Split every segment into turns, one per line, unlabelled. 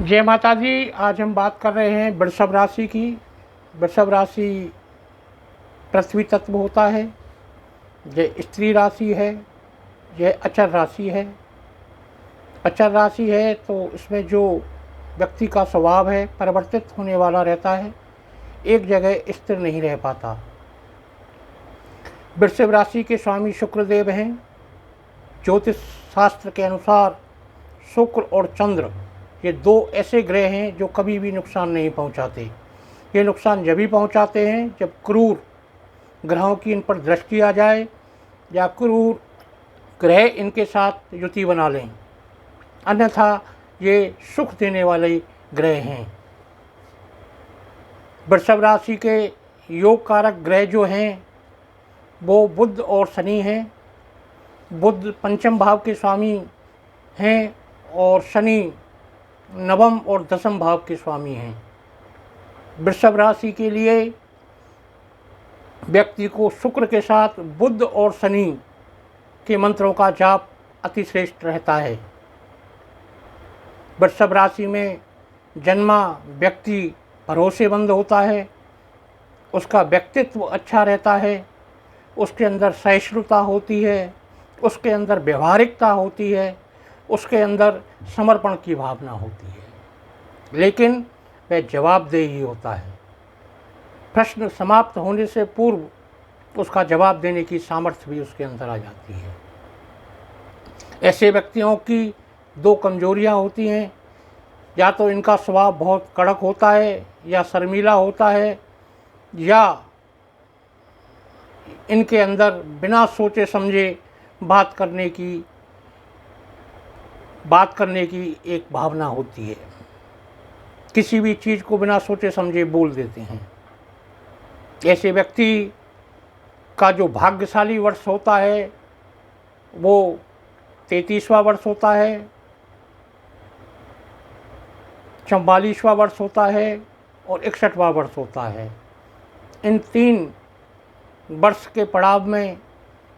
जय माता दी। आज हम बात कर रहे हैं वृषभ राशि की। वृषभ राशि पृथ्वी तत्व होता है, यह स्त्री राशि है, यह अचर राशि है। अचर राशि है तो इसमें जो व्यक्ति का स्वभाव है परिवर्तित होने वाला रहता है, एक जगह स्थिर नहीं रह पाता। वृषभ राशि के स्वामी शुक्रदेव हैं। ज्योतिष शास्त्र के अनुसार शुक्र और चंद्र ये दो ऐसे ग्रह हैं जो कभी भी नुकसान नहीं पहुंचाते। ये नुकसान जब भी पहुंचाते हैं जब क्रूर ग्रहों की इन पर दृष्टि आ जाए या क्रूर ग्रह इनके साथ युति बना लें, अन्यथा ये सुख देने वाले ग्रह हैं। वृषभ राशि के योग कारक ग्रह जो हैं वो बुध और शनि हैं। बुध पंचम भाव के स्वामी हैं और शनि नवम और दसम भाव के स्वामी हैं। वृषभ राशि के लिए व्यक्ति को शुक्र के साथ बुध और शनि के मंत्रों का जाप अति श्रेष्ठ रहता है। वृषभ राशि में जन्मा व्यक्ति भरोसेमंद होता है, उसका व्यक्तित्व अच्छा रहता है, उसके अंदर सहिष्णुता होती है, उसके अंदर व्यवहारिकता होती है, उसके अंदर समर्पण की भावना होती है, लेकिन वह जवाबदेही होता है। प्रश्न समाप्त होने से पूर्व उसका जवाब देने की सामर्थ्य भी उसके अंदर आ जाती है। ऐसे व्यक्तियों की दो कमजोरियां होती हैं, या तो इनका स्वभाव बहुत कड़क होता है या शर्मीला होता है, या इनके अंदर बिना सोचे समझे बात करने की एक भावना होती है। किसी भी चीज़ को बिना सोचे समझे बोल देते हैं। ऐसे व्यक्ति का जो भाग्यशाली वर्ष होता है वो 33वां वर्ष होता है, 44वां वर्ष होता है और 61वां वर्ष होता है। इन 3 वर्ष के पड़ाव में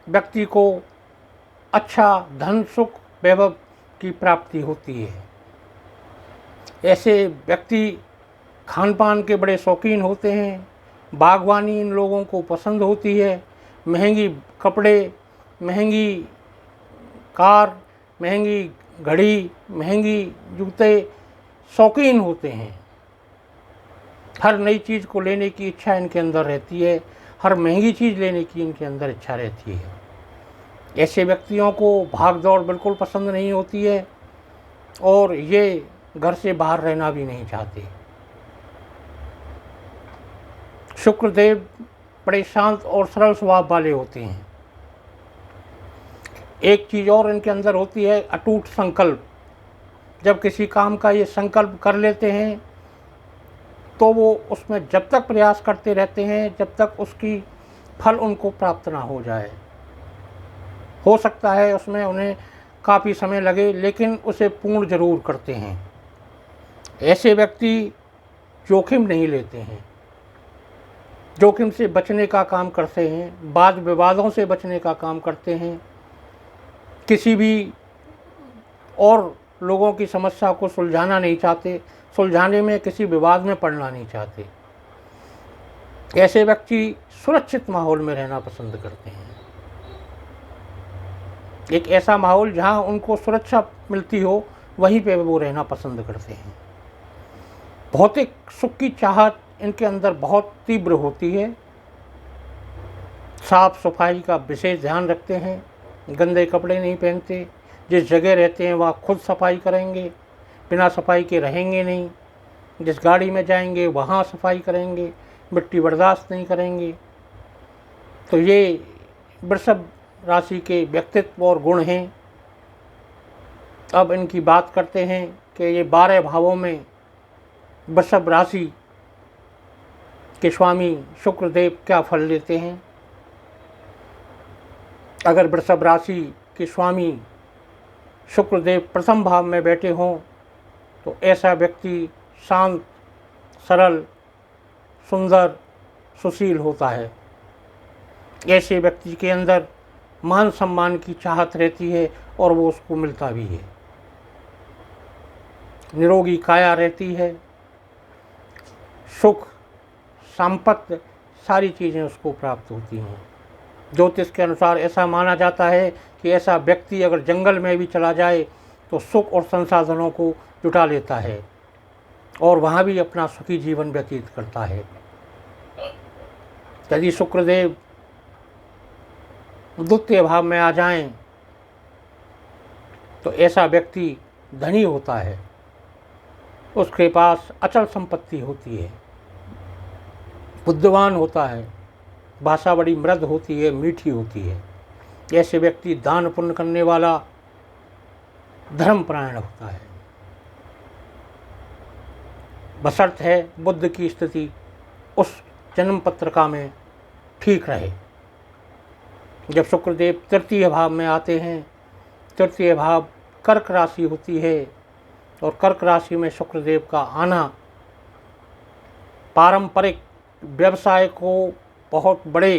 व्यक्ति को अच्छा धन सुख वैभव की प्राप्ति होती है। ऐसे व्यक्ति खान पान के बड़े शौकीन होते हैं। बागवानी इन लोगों को पसंद होती है। महंगी कपड़े, महंगी कार, महंगी घड़ी, महंगी जूते शौकीन होते हैं। हर नई चीज़ को लेने की इच्छा इनके अंदर रहती है, हर महंगी चीज़ लेने की इनके अंदर इच्छा रहती है। ऐसे व्यक्तियों को भाग दौड़ बिल्कुल पसंद नहीं होती है और ये घर से बाहर रहना भी नहीं चाहते। शुक्रदेव बड़े शांत और सरल स्वभाव वाले होते हैं। एक चीज़ और इनके अंदर होती है, अटूट संकल्प। जब किसी काम का ये संकल्प कर लेते हैं तो वो उसमें जब तक प्रयास करते रहते हैं जब तक उसकी फल उनको प्राप्त ना हो जाए। हो सकता है उसमें उन्हें काफ़ी समय लगे, लेकिन उसे पूर्ण जरूर करते हैं। ऐसे व्यक्ति जोखिम नहीं लेते हैं, जोखिम से बचने का काम करते हैं, वाद विवादों से बचने का काम करते हैं, किसी भी और लोगों की समस्या को सुलझाना नहीं चाहते, सुलझाने में किसी विवाद में पड़ना नहीं चाहते। ऐसे व्यक्ति सुरक्षित माहौल में रहना पसंद करते हैं। एक ऐसा माहौल जहां उनको सुरक्षा मिलती हो वहीं पे वो रहना पसंद करते हैं। भौतिक सुख की चाहत इनके अंदर बहुत तीव्र होती है। साफ सफाई का विशेष ध्यान रखते हैं, गंदे कपड़े नहीं पहनते, जिस जगह रहते हैं वहाँ खुद सफाई करेंगे, बिना सफाई के रहेंगे नहीं। जिस गाड़ी में जाएंगे वहाँ सफाई करेंगे, मिट्टी बर्दाश्त नहीं करेंगे। तो ये वृषभ राशि के व्यक्तित्व और गुण हैं। अब इनकी बात करते हैं कि ये 12 भावों में वृषभ राशि के स्वामी शुक्रदेव क्या फल देते हैं। अगर वृषभ राशि के स्वामी शुक्रदेव प्रथम भाव में बैठे हों तो ऐसा व्यक्ति शांत, सरल, सुंदर, सुशील होता है। ऐसे व्यक्ति के अंदर मान सम्मान की चाहत रहती है और वो उसको मिलता भी है। निरोगी काया रहती है, सुख संपत्ति सारी चीज़ें उसको प्राप्त होती हैं। ज्योतिष के अनुसार ऐसा माना जाता है कि ऐसा व्यक्ति अगर जंगल में भी चला जाए तो सुख और संसाधनों को जुटा लेता है और वहाँ भी अपना सुखी जीवन व्यतीत करता है। यदि शुक्रदेव द्वितीय भाव में आ जाएं तो ऐसा व्यक्ति धनी होता है, उसके पास अचल संपत्ति होती है, बुद्धिमान होता है, भाषा बड़ी मृद होती है, मीठी होती है। ऐसे व्यक्ति दान पुण्य करने वाला, धर्मपरायण होता है, बशर्त है बुद्ध की स्थिति उस जन्म पत्रिका में ठीक रहे। जब शुक्रदेव तृतीय भाव में आते हैं, तृतीय भाव कर्क राशि होती है और कर्क राशि में शुक्रदेव का आना पारंपरिक व्यवसाय को बहुत बड़े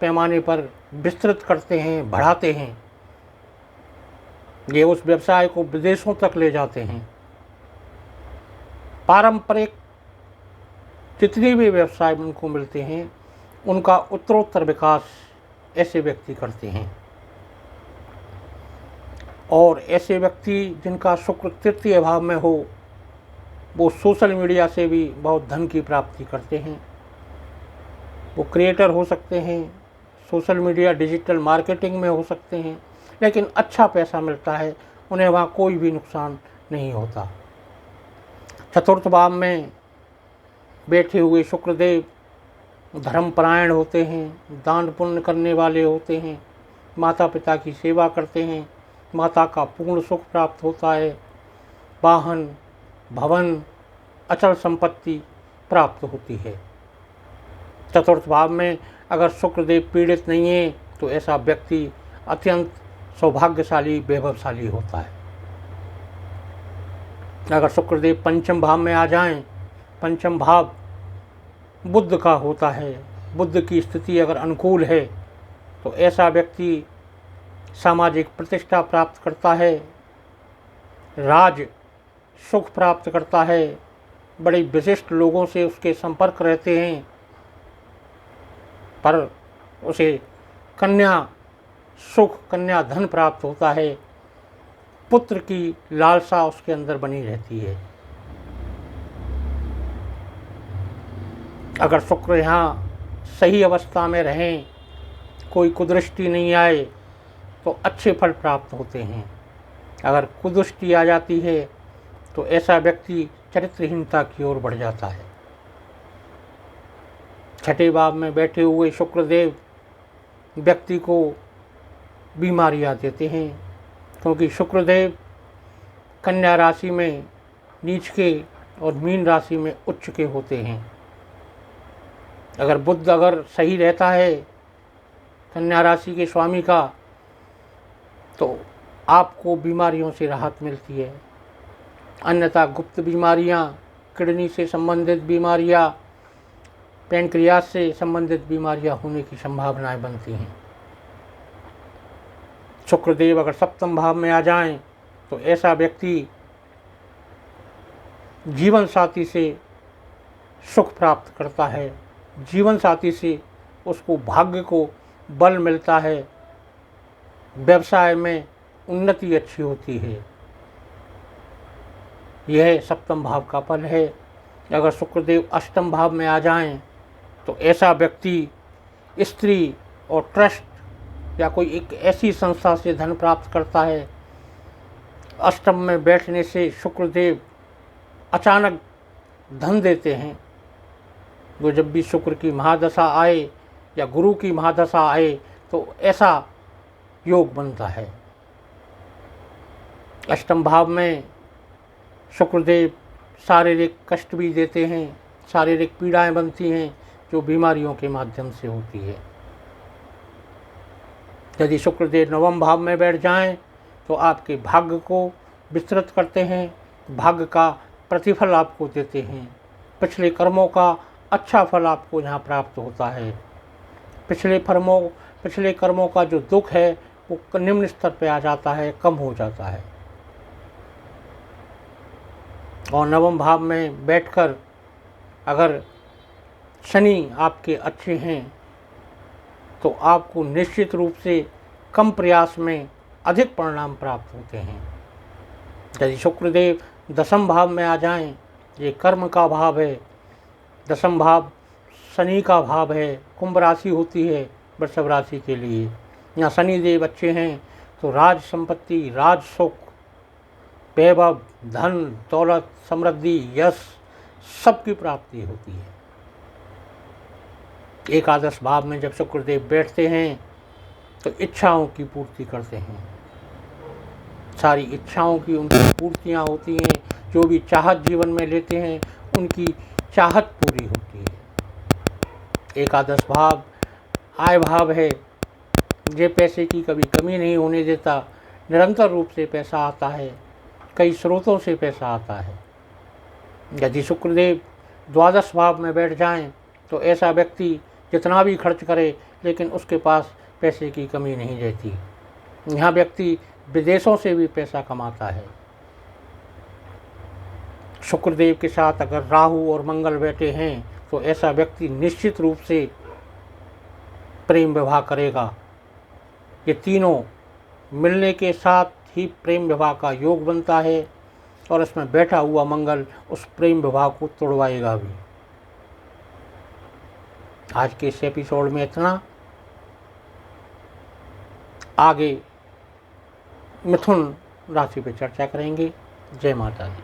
पैमाने पर विस्तृत करते हैं, बढ़ाते हैं। ये उस व्यवसाय को विदेशों तक ले जाते हैं। पारंपरिक जितने भी व्यवसाय उनको मिलते हैं उनका उत्तरोत्तर विकास ऐसे व्यक्ति करते हैं। और ऐसे व्यक्ति जिनका शुक्र तृतीय भाव में हो वो सोशल मीडिया से भी बहुत धन की प्राप्ति करते हैं। वो क्रिएटर हो सकते हैं, सोशल मीडिया डिजिटल मार्केटिंग में हो सकते हैं, लेकिन अच्छा पैसा मिलता है, उन्हें वहाँ कोई भी नुकसान नहीं होता। चतुर्थ भाव में बैठे हुए शुक्रदेव धर्मपरायण होते हैं, दान पुण्य करने वाले होते हैं, माता पिता की सेवा करते हैं, माता का पूर्ण सुख प्राप्त होता है, वाहन भवन अचल संपत्ति प्राप्त होती है। चतुर्थ भाव में अगर शुक्रदेव पीड़ित नहीं है तो ऐसा व्यक्ति अत्यंत सौभाग्यशाली वैभवशाली होता है। अगर शुक्रदेव पंचम भाव में आ जाएं, पंचम भाव बुध का होता है, बुध की स्थिति अगर अनुकूल है तो ऐसा व्यक्ति सामाजिक प्रतिष्ठा प्राप्त करता है, राज सुख प्राप्त करता है, बड़े विशिष्ट लोगों से उसके संपर्क रहते हैं, पर उसे कन्या सुख कन्या धन प्राप्त होता है, पुत्र की लालसा उसके अंदर बनी रहती है। अगर शुक्र यहाँ सही अवस्था में रहें, कोई कुदृष्टि नहीं आए तो अच्छे फल प्राप्त होते हैं। अगर कुदृष्टि आ जाती है तो ऐसा व्यक्ति चरित्रहीनता की ओर बढ़ जाता है। छठे भाव में बैठे हुए शुक्रदेव व्यक्ति को बीमारियां देते हैं, क्योंकि शुक्रदेव कन्या राशि में नीच के और मीन राशि में उच्च के होते हैं। अगर बुध अगर सही रहता है कन्या राशि के स्वामी का तो आपको बीमारियों से राहत मिलती है, अन्यथा गुप्त बीमारियां, किडनी से संबंधित बीमारियां, पैनक्रियास से संबंधित बीमारियां होने की संभावनाएं बनती हैं। शुक्रदेव अगर सप्तम भाव में आ जाएं तो ऐसा व्यक्ति जीवन साथी से सुख प्राप्त करता है, जीवन साथी से उसको भाग्य को बल मिलता है, व्यवसाय में उन्नति अच्छी होती है। यह सप्तम भाव का फल है। अगर शुक्रदेव अष्टम भाव में आ जाएं तो ऐसा व्यक्ति स्त्री और ट्रस्ट या कोई एक ऐसी संस्था से धन प्राप्त करता है। अष्टम में बैठने से शुक्रदेव अचानक धन देते हैं। तो जब भी शुक्र की महादशा आए या गुरु की महादशा आए तो ऐसा योग बनता है। अष्टम भाव में शुक्रदेव शारीरिक कष्ट भी देते हैं, शारीरिक पीड़ाएं बनती हैं जो बीमारियों के माध्यम से होती है। यदि शुक्रदेव नवम भाव में बैठ जाएं तो आपके भाग्य को विस्तृत करते हैं, भाग्य का प्रतिफल आपको देते हैं, पिछले कर्मों का अच्छा फल आपको यहाँ प्राप्त होता है। पिछले कर्मों का जो दुख है वो निम्न स्तर पे आ जाता है, कम हो जाता है। और नवम भाव में बैठकर अगर शनि आपके अच्छे हैं तो आपको निश्चित रूप से कम प्रयास में अधिक परिणाम प्राप्त होते हैं। यदि शुक्रदेव दसम भाव में आ जाएं, ये कर्म का भाव है, दसम भाव शनि का भाव है, कुंभ राशि होती है वृषभ राशि के लिए। यहाँ शनिदेव अच्छे हैं तो राज संपत्ति, राज सुख, वैभव, धन, दौलत, समृद्धि, यश सबकी प्राप्ति होती है। एकादश भाव में जब शुक्रदेव बैठते हैं तो इच्छाओं की पूर्ति करते हैं, सारी इच्छाओं की उनकी पूर्तियाँ होती हैं, जो भी चाहत जीवन में लेते हैं उनकी चाहत पूरी होती है। एकादश भाव आय भाव है, ये पैसे की कभी कमी नहीं होने देता, निरंतर रूप से पैसा आता है, कई स्रोतों से पैसा आता है। यदि शुक्रदेव द्वादश भाव में बैठ जाएं तो ऐसा व्यक्ति जितना भी खर्च करे लेकिन उसके पास पैसे की कमी नहीं रहती। यहाँ व्यक्ति विदेशों से भी पैसा कमाता है। शुक्रदेव के साथ अगर राहु और मंगल बैठे हैं तो ऐसा व्यक्ति निश्चित रूप से प्रेम विवाह करेगा। ये तीनों मिलने के साथ ही प्रेम विवाह का योग बनता है और इसमें बैठा हुआ मंगल उस प्रेम विवाह को तोड़वाएगा भी। आज के इस एपिसोड में इतना। आगे मिथुन राशि पर चर्चा करेंगे। जय माता दी।